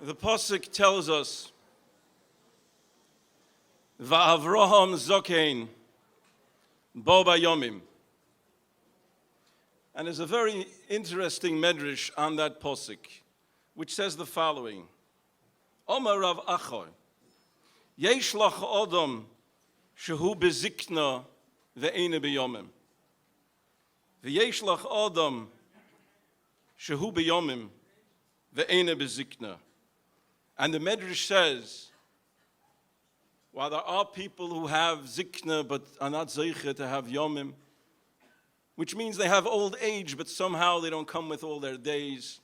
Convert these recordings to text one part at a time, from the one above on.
The Pasuk tells us, Va'avraham zokein bo bayomim. And there's a very interesting medrash on that Pasuk, which says the following. Omar Rav Achoy, Yesh lach odom shehu bezikna ve'ene beyomim. V'yesh lach odom shehu beyomim ve'ene bezikna. And the Medrash says, while there are people who have zikna but are not zeiche to have yomim, which means they have old age but somehow they don't come with all their days.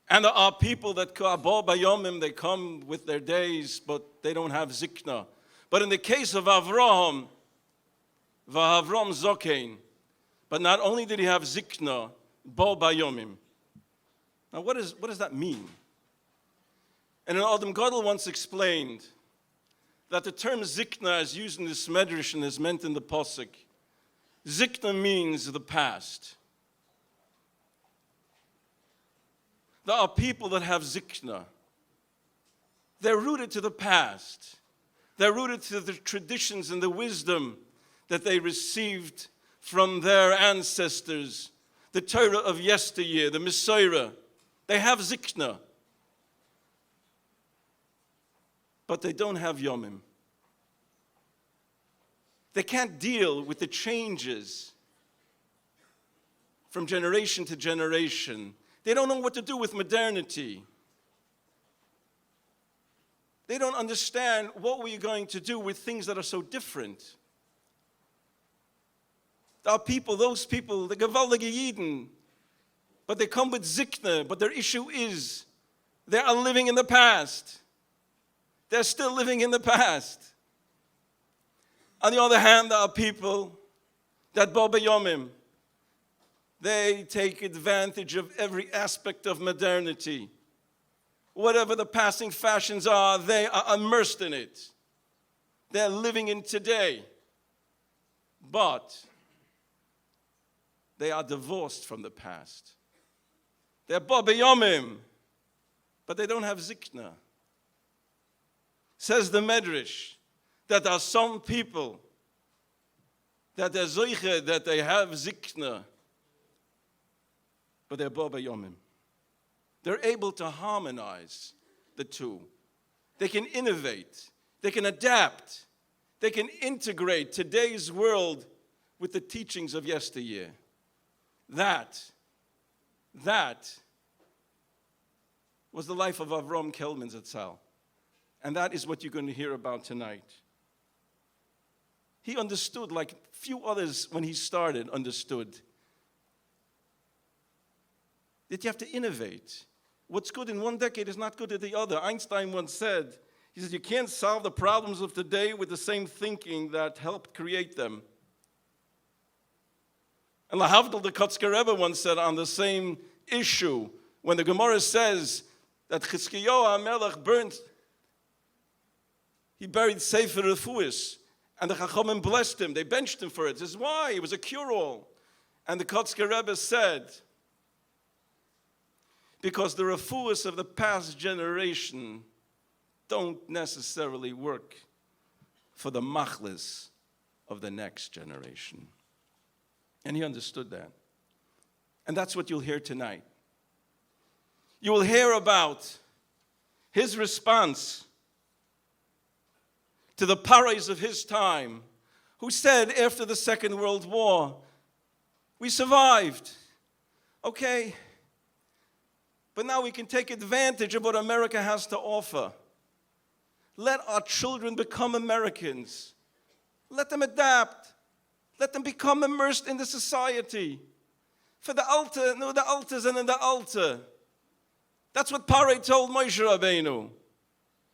And there are people that bo bayomim, they come with their days but they don't have zikna. But in the case of Avraham, v'Avram zokein, but not only did he have zikna, bo bayomim. Now what does that mean? And an Adam Gadol once explained that the term zikna as used in this medrash and is meant in the Pasuk, zikna means the past. There are people that have zikna. They're rooted to the past. They're rooted to the traditions and the wisdom that they received from their ancestors, the Torah of yesteryear, the Messiah. They have zikna. But they don't have yomim. They can't deal with the changes from generation to generation. They don't know what to do with modernity. They don't understand what we're going to do with things that are so different. There are people, those people, the gewaltige Yidden, but they come with zikna, but their issue is they are living in the past. They're still living in the past. On the other hand, there are people that bo b'yomim. They take advantage of every aspect of modernity. Whatever the passing fashions are, they are immersed in it. They're living in today. But they are divorced from the past. They're bo b'yomim, but they don't have zikna. Says the Medrash that there are some people that they're zoiche, that they have zikna, but they're bo b'yomim. They're able to harmonize the two. They can innovate. They can adapt. They can integrate today's world with the teachings of yesteryear. That was the life of Avram Kelman Zatzal. And that is what you're going to hear about tonight. He understood, like few others when he started understood, that you have to innovate. What's good in one decade is not good in the other. Einstein once said, he said, you can't solve the problems of today with the same thinking that helped create them. And Lahavdil the Kotzker Rebbe once said on the same issue, when the Gemara says that Chizkiyahu HaMelech he buried Sefer Refuis, and the Chachamim blessed him. They benched him for it. This is why. It was a cure-all. And the Kotzker Rebbe said, because the Refuis of the past generation don't necessarily work for the machlis of the next generation. And he understood that. And that's what you'll hear tonight. You will hear about his response to the parais of his time, who said after the Second World War, we survived. Okay, but now we can take advantage of what America has to offer. Let our children become Americans. Let them adapt. Let them become immersed in the society. For the altar, no, the altars and in the altar. That's what Parai told Moshe Rabbeinu.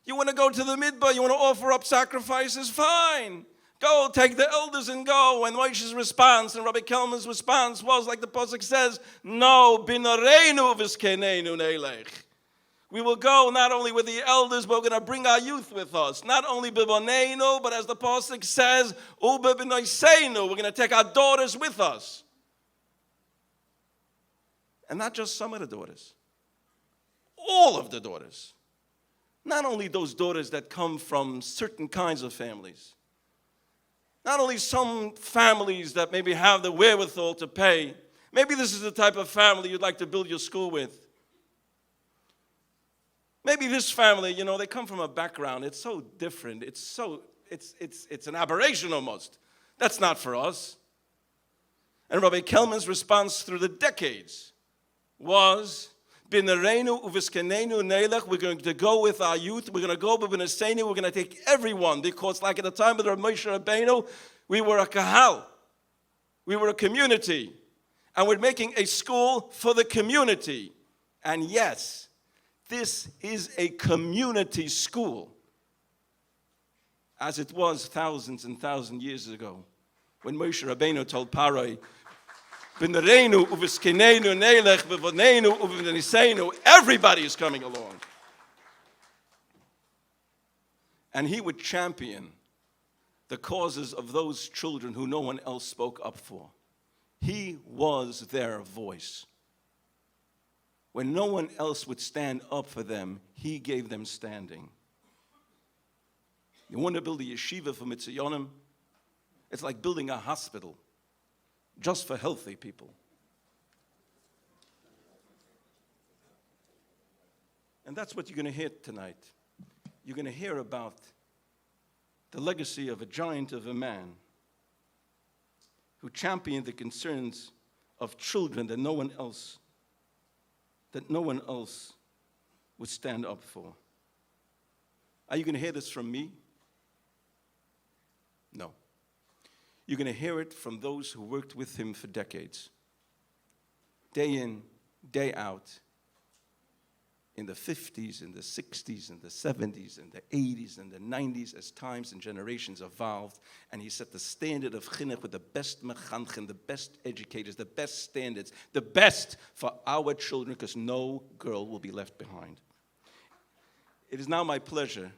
You want to go to the midbar, you want to offer up sacrifices, fine. Go, take the elders and go. And Moshe's response and Rabbi Kelman's response was, like the Pasuk says, no, binareinu v'skeneinu neilech. We will go not only with the elders, but we're going to bring our youth with us. Not only biboneinu, but as the Pasuk says, uba b'noiseinu, we're going to take our daughters with us. And not just some of the daughters. All of the daughters. not only those daughters that come from certain kinds of families, not only some families that maybe have the wherewithal to pay. Maybe this is the type of family you'd like to build your school with. Maybe this family, they come from a background. It's so different. It's an aberration almost. That's not for us. And Rabbi Kelman's response through the decades was, B'nareinu u'v'skenenu neilech, we're going to go with our youth, we're going to go b'b'neseinu, we're going to take everyone, because like at the time of the Moshe Rabbeinu, we were a kahal, we were a community, and we're making a school for the community. And yes, this is a community school, as it was thousands and thousands of years ago, when Moshe Rabbeinu told Paroi, everybody is coming along. And he would champion the causes of those children who no one else spoke up for. He was their voice. When no one else would stand up for them, he gave them standing. You want to build a yeshiva for Mitzayonim? It's like building a hospital just for healthy people. And that's what you're going to hear tonight. You're going to hear about the legacy of a giant of a man who championed the concerns of children that no one else would stand up for. Are you going to hear this from me? No. You're going to hear it from those who worked with him for decades, day in, day out, in the 50s, in the 60s, in the 70s, in the 80s, and the 90s, as times and generations evolved, and he set the standard of chinuch with the best mechanchen, the best educators, the best standards, the best for our children, because no girl will be left behind. It is now my pleasure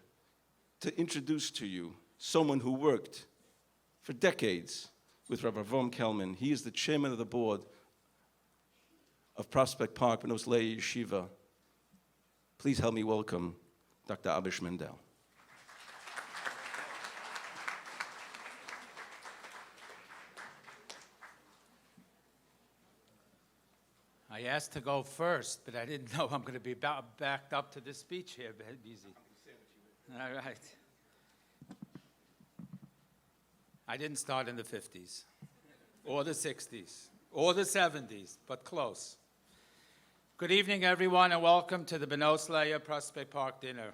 to introduce to you someone who worked for decades with Rabbi Avram Kelman. He is the chairman of the board of Prospect Park, Bnos Leah Yeshiva. Please help me welcome Dr. Abish Mendel. I asked to go first, but I didn't know I'm going to be backed up to this speech here. Easy. All right. I didn't start in the 50s, or the 60s, or the 70s, but close. Good evening, everyone, and welcome to the Bnos Leah Prospect Park dinner.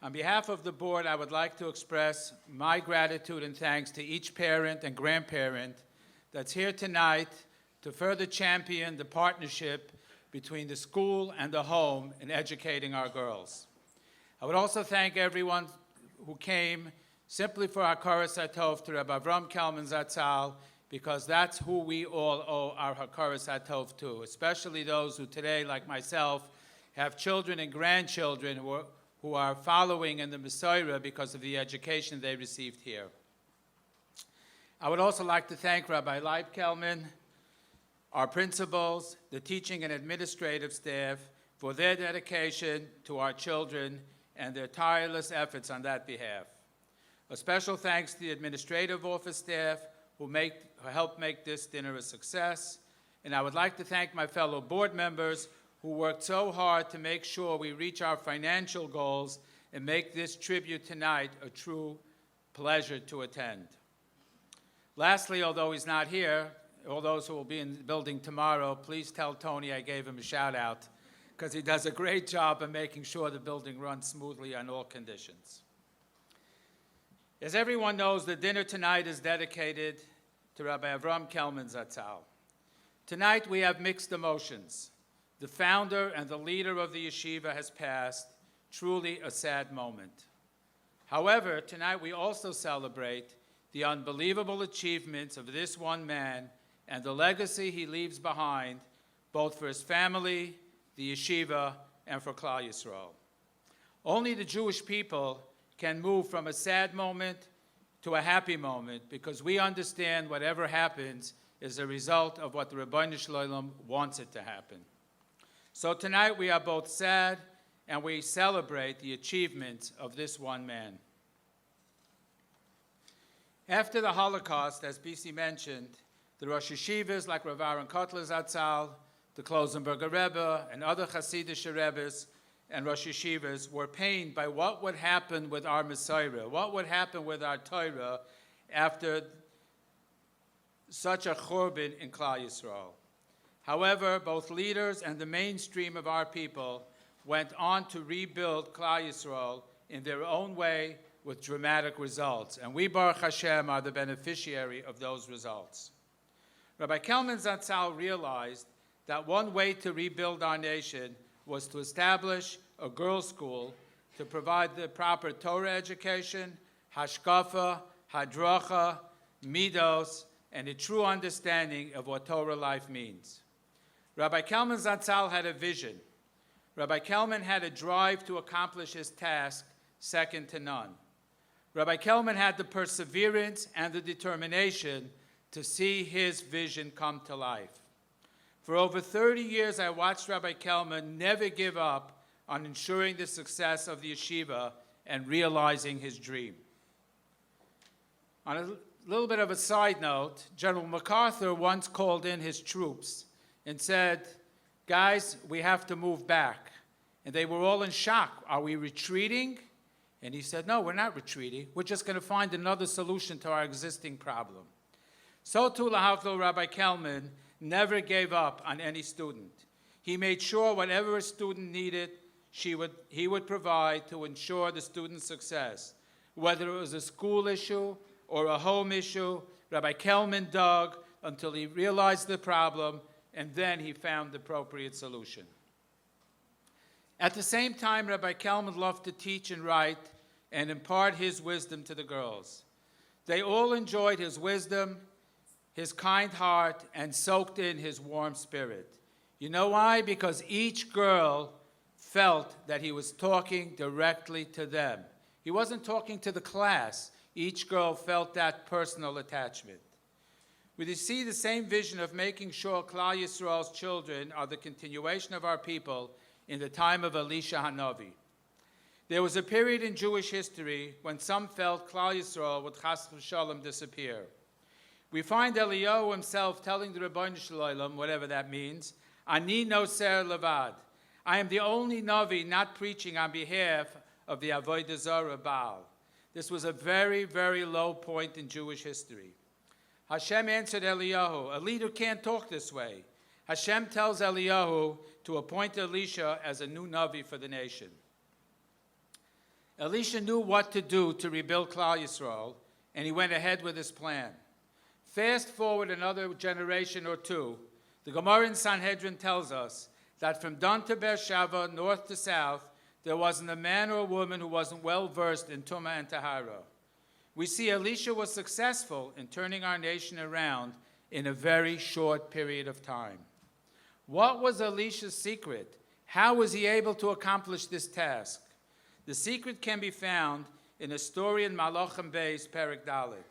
On behalf of the board, I would like to express my gratitude and thanks to each parent and grandparent that's here tonight to further champion the partnership between the school and the home in educating our girls. I would also thank everyone who came simply for our Hakaras Hatov to Rabbi Avram Kelman Zatzal, because that's who we all owe our Hakaras Hatov to, especially those who today, like myself, have children and grandchildren who are following in the Messiah because of the education they received here. I would also like to thank Rabbi Leib Kelman, our principals, the teaching and administrative staff for their dedication to our children and their tireless efforts on that behalf. A special thanks to the administrative office staff who helped make this dinner a success. And I would like to thank my fellow board members who worked so hard to make sure we reach our financial goals and make this tribute tonight a true pleasure to attend. Lastly, although he's not here, all those who will be in the building tomorrow, please tell Tony I gave him a shout out, because he does a great job of making sure the building runs smoothly on all conditions. As everyone knows, the dinner tonight is dedicated to Rabbi Avram Kelman Zatzal. Tonight we have mixed emotions. The founder and the leader of the yeshiva has passed, truly a sad moment. However, tonight we also celebrate the unbelievable achievements of this one man and the legacy he leaves behind, both for his family, the yeshiva, and for Klal Yisrael. Only the Jewish people can move from a sad moment to a happy moment, because we understand whatever happens is a result of what the Rebbeinu Shalom wants it to happen. So tonight we are both sad and we celebrate the achievements of this one man. After the Holocaust, as BC mentioned, the Rosh Yeshivas like Rav Aaron Kotler Zatzal, the Klosenberger Rebbe, and other Hasidic Rebbes and Rosh Yeshivas were pained by what would happen with our Messiah, what would happen with our Torah after such a churban in Klal Yisrael. However, both leaders and the mainstream of our people went on to rebuild Klal Yisrael in their own way with dramatic results, and we, Baruch Hashem, are the beneficiary of those results. Rabbi Kelman Zatzal realized that one way to rebuild our nation was to establish a girls' school to provide the proper Torah education, hashkafa, hadracha, midos, and a true understanding of what Torah life means. Rabbi Kelman Zatzal had a vision. Rabbi Kelman had a drive to accomplish his task second to none. Rabbi Kelman had the perseverance and the determination to see his vision come to life. For over 30 years, I watched Rabbi Kelman never give up on ensuring the success of the yeshiva and realizing his dream. On a little bit of a side note, General MacArthur once called in his troops and said, "Guys, we have to move back." And they were all in shock. "Are we retreating?" And he said, "No, we're not retreating. We're just going to find another solution to our existing problem." So too, Lahavdil, Rabbi Kelman never gave up on any student. He made sure whatever a student needed, he would provide to ensure the student's success. Whether it was a school issue or a home issue, Rabbi Kelman dug until he realized the problem, and then he found the appropriate solution. At the same time, Rabbi Kelman loved to teach and write and impart his wisdom to the girls. They all enjoyed his wisdom, his kind heart, and soaked in his warm spirit. You know why? Because each girl felt that he was talking directly to them. He wasn't talking to the class. Each girl felt that personal attachment. We see the same vision of making sure Klal Yisrael's children are the continuation of our people in the time of Elisha Hanavi. There was a period in Jewish history when some felt Klal Yisrael would chas v'shalom disappear. We find Eliyahu himself telling the Rebbeinu Shalom, whatever that means, "Ani noser levad." I am the only Navi not preaching on behalf of the Avodah Zarah Baal. This was a very, very low point in Jewish history. Hashem answered Eliyahu, "A leader can't talk this way." Hashem tells Eliyahu to appoint Elisha as a new Navi for the nation. Elisha knew what to do to rebuild Klal Yisrael, and he went ahead with his plan. Fast forward another generation or two, the Gemara in Sanhedrin tells us that from Dan to Beersheba, north to south, there wasn't a man or a woman who wasn't well versed in Tumah and Tahara. We see Elisha was successful in turning our nation around in a very short period of time. What was Elisha's secret? How was he able to accomplish this task? The secret can be found in a story in Malachim Beis, Perek Dalet.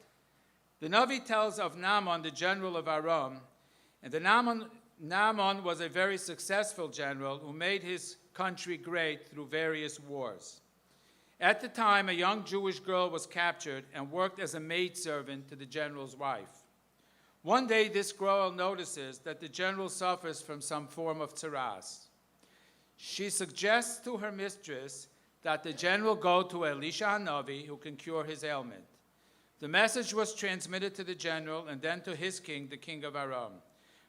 The Navi tells of Naaman, the general of Aram, and Naaman was a very successful general who made his country great through various wars. At the time, a young Jewish girl was captured and worked as a maidservant to the general's wife. One day, this girl notices that the general suffers from some form of tsaras. She suggests to her mistress that the general go to Elisha Hanavi, who can cure his ailment. The message was transmitted to the general and then to his king, the king of Aram.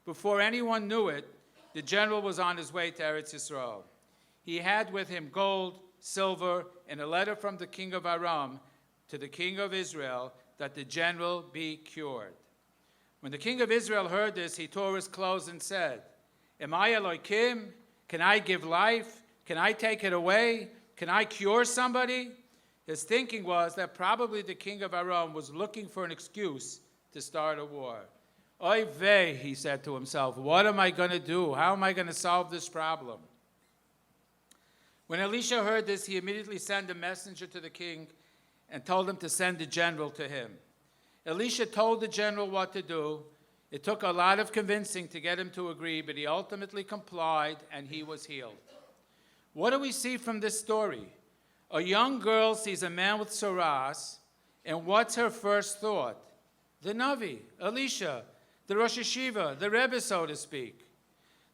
Before anyone knew it, the general was on his way to Eretz Yisrael. He had with him gold, silver, and a letter from the king of Aram to the king of Israel that the general be cured. When the king of Israel heard this, he tore his clothes and said, "Am I Elohim? Can I give life? Can I take it away? Can I cure somebody?" His thinking was that probably the king of Aram was looking for an excuse to start a war. Oy vey, he said to himself, what am I going to do? How am I going to solve this problem? When Elisha heard this, he immediately sent a messenger to the king and told him to send the general to him. Elisha told the general what to do. It took a lot of convincing to get him to agree, but he ultimately complied and he was healed. What do we see from this story? A young girl sees a man with saras, and what's her first thought? The Navi, Elisha, the Rosh Hashiva, the Rebbe, so to speak.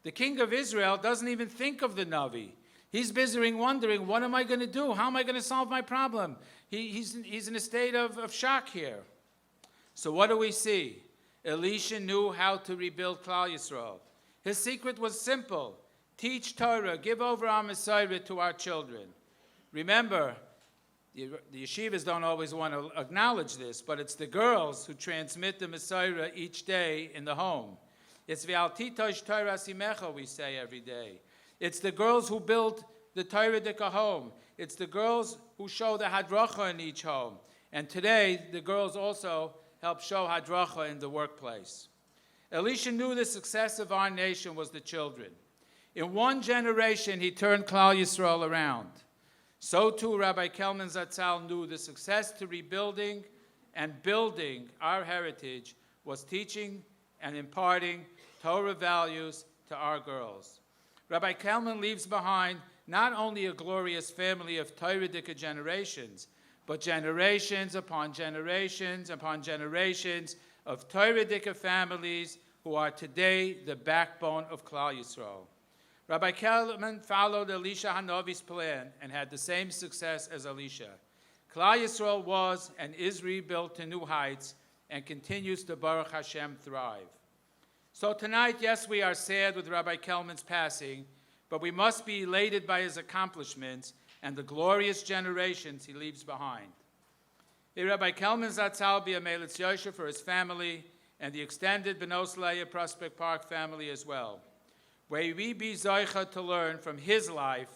The king of Israel doesn't even think of the Navi. He's busy wondering, what am I going to do? How am I going to solve my problem? He's in a state of shock here. So what do we see? Elisha knew how to rebuild Klal Yisrael. His secret was simple. Teach Torah, give over our Messiah to our children. Remember, the yeshivas don't always want to acknowledge this, but it's the girls who transmit the Messiah each day in the home. It's V'al titosh Torah simecha, we say every day. It's the girls who build the Torah Dika home. It's the girls who show the hadracha in each home. And today, the girls also help show hadracha in the workplace. Elisha knew the success of our nation was the children. In one generation, he turned Klal Yisrael around. So too, Rabbi Kelman Zatzal knew the success to rebuilding and building our heritage was teaching and imparting Torah values to our girls. Rabbi Kelman leaves behind not only a glorious family of Torah-dika generations, but generations upon generations upon generations of Torah-dika families who are today the backbone of Klal Yisrael. Rabbi Kelman followed Elisha Hanavi's plan and had the same success as Elisha. Klal Yisrael was and is rebuilt to new heights and continues to, Baruch Hashem, thrive. So tonight, yes, we are sad with Rabbi Kelman's passing, but we must be elated by his accomplishments and the glorious generations he leaves behind. May Rabbi Kelman Zatzal be a Melitz Yosher for his family and the extended Bnos Leah Prospect Park family as well. May we be zoicha to learn from his life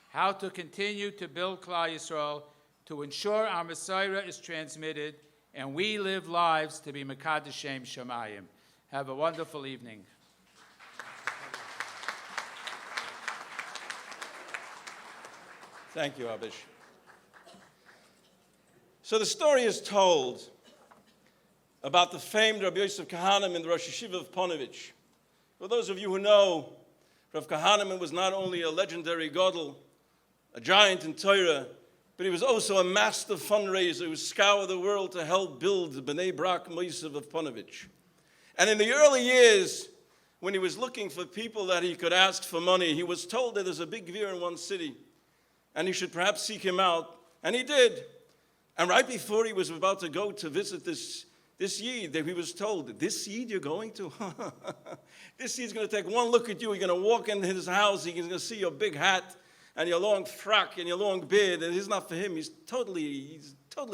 how to continue to build Klal Yisrael, to ensure our Messiah is transmitted, and we live lives to be Mekadeshem Shemayim. Have a wonderful evening. Thank you, Abish. So the story is told about the famed Rabbi Yosef Kahaneman in the Rosh Hashiva of Ponevezh. For those of you who know, Rav Kahaneman was not only a legendary Godel, a giant in Torah, but he was also a master fundraiser who scoured the world to help build the Bnei Brak Moisev of Ponevezh. And in the early years, when he was looking for people that he could ask for money, he was told that there's a big Gvir in one city, and he should perhaps seek him out. And he did. And right before he was about to go to visit this Yid, that he was told, this Yid you're going to? This Yid's going to take one look at you. You're going to walk into his house. He's going to see your big hat and your long frock and your long beard. And it's not for him. He's totally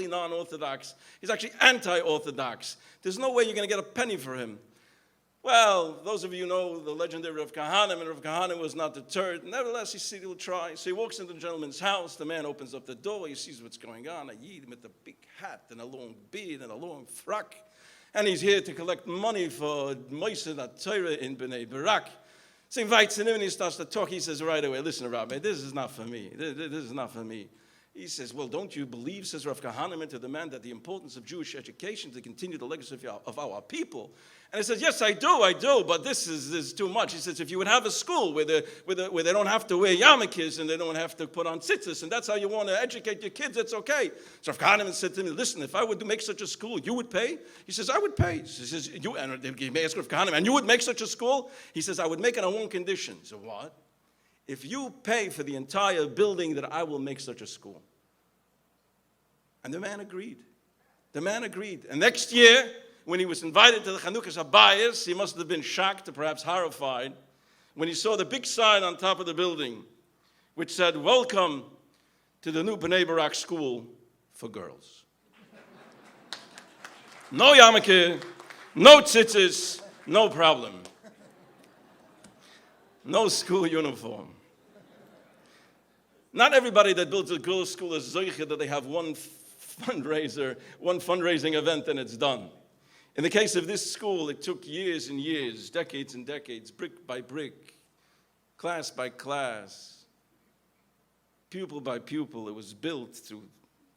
non-Orthodox. He's actually anti-Orthodox. There's no way you're going to get a penny for him. Well, those of you who know the legendary Rav Kahaneman, and Rav Kahaneman was not deterred. Nevertheless, he said he'll try. So he walks into the gentleman's house. The man opens up the door. He sees what's going on. A Yid with a big hat and a long beard and a long frock. And he's here to collect money for Moiseh Torah in Bnei Brak. So he invites him in and he starts to talk. He says right away, listen, Rabbi, this is not for me. This is not for me. He says, well, don't you believe, says Rav Kahaneman to the man, that the importance of Jewish education to continue the legacy of our people? And he says, yes, I do, but this is too much. He says, if you would have a school where they don't have to wear yarmulkes and they don't have to put on tzitzis, and that's how you want to educate your kids, it's okay. So Rav Kahaneman said to me, listen, if I would make such a school, you would pay? He says, I would pay. He says, and he may ask Rav Kahaneman, and you would make such a school? He says, I would make it on one condition. He said, what? If you pay for the entire building, that I will make such a school. And the man agreed. And next year, when he was invited to the Chanukas Habayis, he must have been shocked or perhaps horrified when he saw the big sign on top of the building which said, welcome to the new Bnei Brak school for girls. No yarmulke, no tzitzis, no problem. No school uniform. Not everybody that builds a girls' school is zoiche that they have one fundraising event and it's done. In the case of this school, it took years and years, decades and decades, brick by brick, class by class, pupil by pupil. It was built through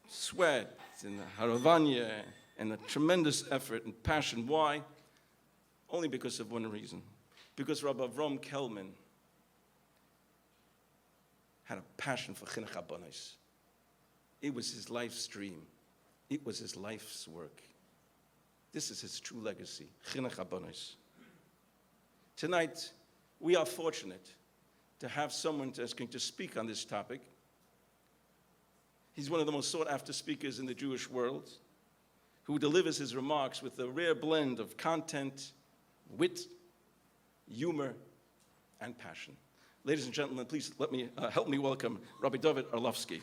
sweat and haravanya and a tremendous effort and passion. Why? Only because of one reason. Because Rabbi Avram Kelman had a passion for chinuch habanos. It was his life's dream. It was his life's work. This is his true legacy, chinuch habanos. Tonight, we are fortunate to have someone that's going to speak on this topic. He's one of the most sought-after speakers in the Jewish world, who delivers his remarks with a rare blend of content, wit, humor, and passion. Ladies and gentlemen, please help me welcome Rabbi David Orlovsky.